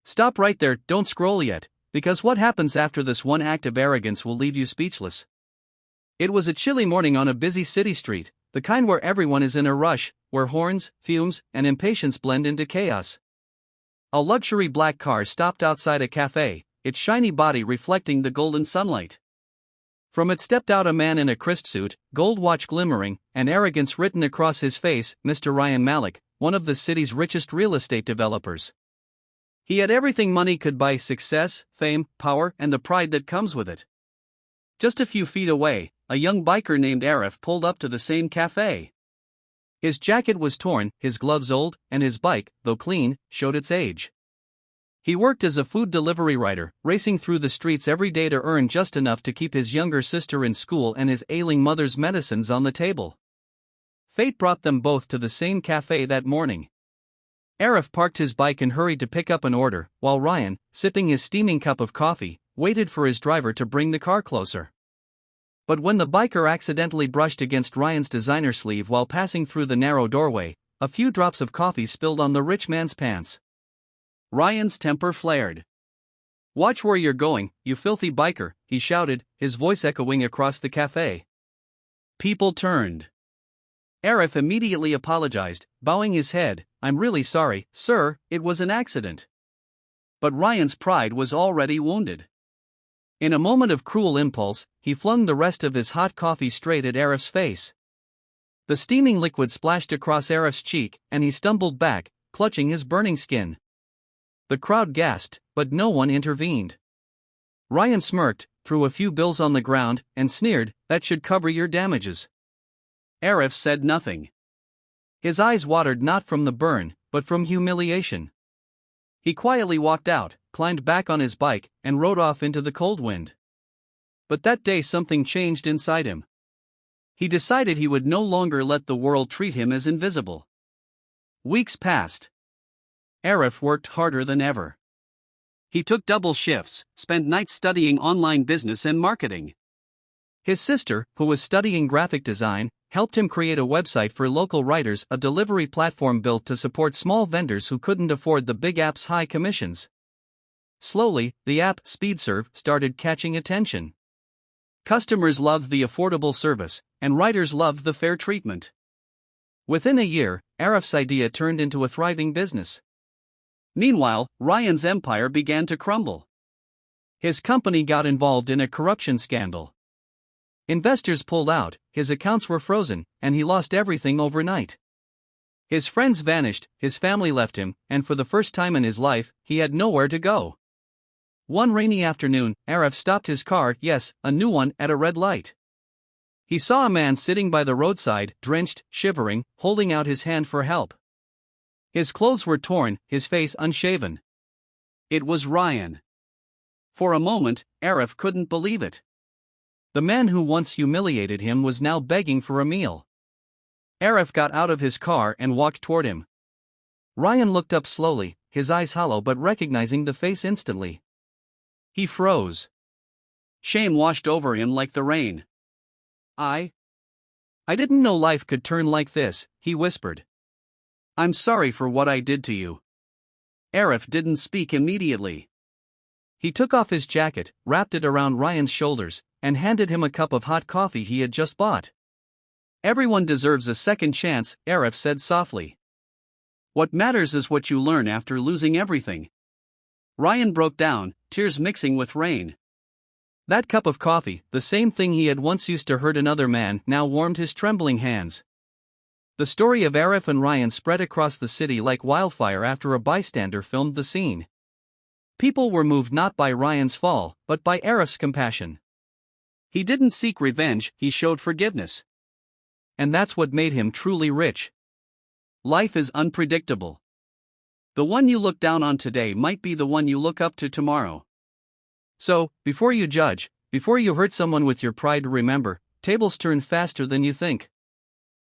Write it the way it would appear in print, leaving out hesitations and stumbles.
Stop right there, don't scroll yet, because what happens after this one act of arrogance will leave you speechless. It was a chilly morning on a busy city street, the kind where everyone is in a rush, where horns, fumes, and impatience blend into chaos. A luxury black car stopped outside a cafe, its shiny body reflecting the golden sunlight. From it stepped out a man in a crisp suit, gold watch glimmering, and arrogance written across his face, Mr. Ryan Malik, one of the city's richest real estate developers. He had everything money could buy: success, fame, power, and the pride that comes with it. Just a few feet away, a young biker named Arif pulled up to the same cafe. His jacket was torn, his gloves old, and his bike, though clean, showed its age. He worked as a food delivery rider, racing through the streets every day to earn just enough to keep his younger sister in school and his ailing mother's medicines on the table. Fate brought them both to the same cafe that morning. Arif parked his bike and hurried to pick up an order, while Ryan, sipping his steaming cup of coffee, waited for his driver to bring the car closer. But when the biker accidentally brushed against Ryan's designer sleeve while passing through the narrow doorway, a few drops of coffee spilled on the rich man's pants. Ryan's temper flared. "Watch where you're going, you filthy biker," he shouted, his voice echoing across the cafe. People turned. Arif immediately apologized, bowing his head. "I'm really sorry, sir, it was an accident." But Ryan's pride was already wounded. In a moment of cruel impulse, he flung the rest of his hot coffee straight at Arif's face. The steaming liquid splashed across Arif's cheek, and he stumbled back, clutching his burning skin. The crowd gasped, but no one intervened. Ryan smirked, threw a few bills on the ground, and sneered, "That should cover your damages." Arif said nothing. His eyes watered not from the burn, but from humiliation. He quietly walked out, climbed back on his bike, and rode off into the cold wind. But that day something changed inside him. He decided he would no longer let the world treat him as invisible. Weeks passed. Arif worked harder than ever. He took double shifts, spent nights studying online business and marketing. His sister, who was studying graphic design, helped him create a website for local writers, a delivery platform built to support small vendors who couldn't afford the big app's high commissions. Slowly, the app, SpeedServe, started catching attention. Customers loved the affordable service, and writers loved the fair treatment. Within a year, Arif's idea turned into a thriving business. Meanwhile, Ryan's empire began to crumble. His company got involved in a corruption scandal. Investors pulled out, his accounts were frozen, and he lost everything overnight. His friends vanished, his family left him, and for the first time in his life, he had nowhere to go. One rainy afternoon, Arif stopped his car, yes, a new one, at a red light. He saw a man sitting by the roadside, drenched, shivering, holding out his hand for help. His clothes were torn, his face unshaven. It was Ryan. For a moment, Arif couldn't believe it. The man who once humiliated him was now begging for a meal. Arif got out of his car and walked toward him. Ryan looked up slowly, his eyes hollow but recognizing the face instantly. He froze. Shame washed over him like the rain. I didn't know life could turn like this," he whispered. "I'm sorry for what I did to you." Arif didn't speak immediately. He took off his jacket, wrapped it around Ryan's shoulders, and handed him a cup of hot coffee he had just bought. "Everyone deserves a second chance," Arif said softly. "What matters is what you learn after losing everything." Ryan broke down, tears mixing with rain. That cup of coffee, the same thing he had once used to hurt another man, now warmed his trembling hands. The story of Arif and Ryan spread across the city like wildfire after a bystander filmed the scene. People were moved not by Ryan's fall, but by Arif's compassion. He didn't seek revenge, he showed forgiveness. And that's what made him truly rich. Life is unpredictable. The one you look down on today might be the one you look up to tomorrow. So, before you judge, before you hurt someone with your pride, remember, tables turn faster than you think.